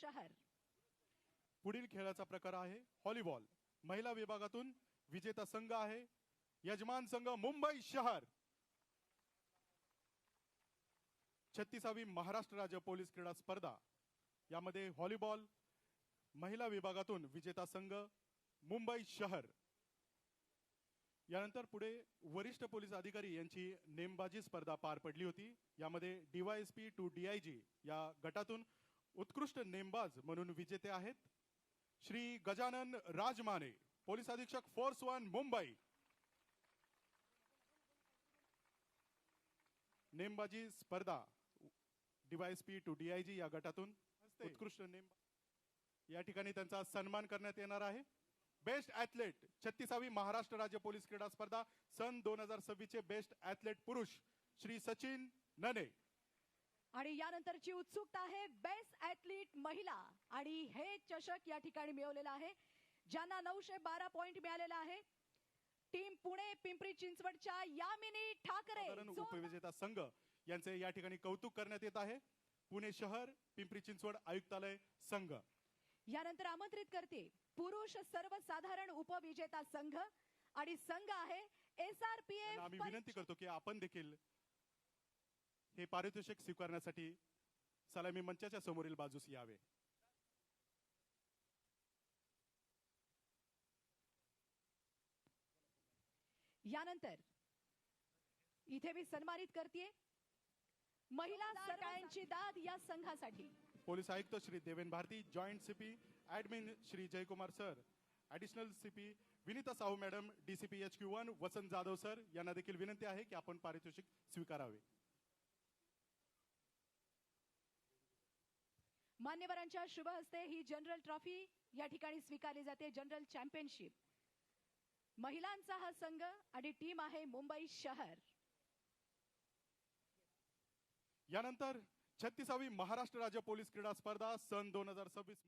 शहर। पुढील खेळाचा प्रकार आहे व्हॉलीबॉल। महिला विभागातून विजेता संघ आहे यजमान संघ मुंबई शहर। 36वी महाराष्ट्र राज्य पोलीस क्रीडा स्पर्धा यामध्ये व्हॉलीबॉल महिला विभागातून विजेता संघ मुंबई शहर। यानंतर पुढे वरिष्ठ पोलीस अधिकारी यांची नेमबाजी स्पर्धा पार पडली होती। यामध्ये डीवायएसपी टू डीआयजी या गटातून उत्कृष्ट नेमबाज म्हणून विजेते आहेत श्री गजानन राजमाने, पोलीस अधीक्षक फोर्स 1 मुंबई। नेमबाजी स्पर्धा डीवायएसपी टू डीआयजी या गटातून उत्कृष्ट नेम या ठिकाणी त्यांचा सन्मान करण्यात येणार आहे। बेस्ट ॲथलेट 36वी महाराष्ट्र राज्य पोलीस क्रीडा स्पर्धा सन 2026 चे बेस्ट ॲथलेट पुरुष श्री सचिन नने। आणि यानंतरची उत्सुकता आहे बेस्ट ॲथलीट महिला आणि हे चषक या ठिकाणी मिळवलेला आहे ज्यांना 912 पॉइंट मिळालेला आहे। टीम पुणे पिंपरी चिंचवडच्या यामिनी ठाकरे उपविजेता संघ यांचे या ठिकाणी कौतुक करण्यात येत आहे। पुणे शहर पिंपरी चिंचवड आयुक्तालय संघ। यानंतर आमंत्रित करते पुरुष सर्वसाधारण उपविजेता संघ आणि संघ आहे एसआरपीएफ। आम्ही विनंती करतो की आपण देखील हे पारितोषिक स्वीकारण्यासाठी सलामी मंचाच्या समोरील बाजूस यावे। यानंतर इथे मी सन्मानित करते महिला सरकारांची दाद या संघासाठी पोलीस आयुक्त Shri Deven Bharti, joint CP admin Shri Jaykumar sir, additional CP Vinita Sahu madam, DCP HQ1 Vasant Jadhav sir यांना देखील विनंती आहे की आपण पारितोषिक स्वीकारावे। मान्यवरांच्या शुभ हस्ते ही जनरल ट्रॉफी या ठिकाणी स्वीकारली जाते। जनरल चॅम्पियनशिप महिलांचा हा संघ आणि टीम आहे मुंबई शहर। यानंतर 36वी महाराष्ट्र राज्य पोलीस क्रीडा स्पर्धा सन 2026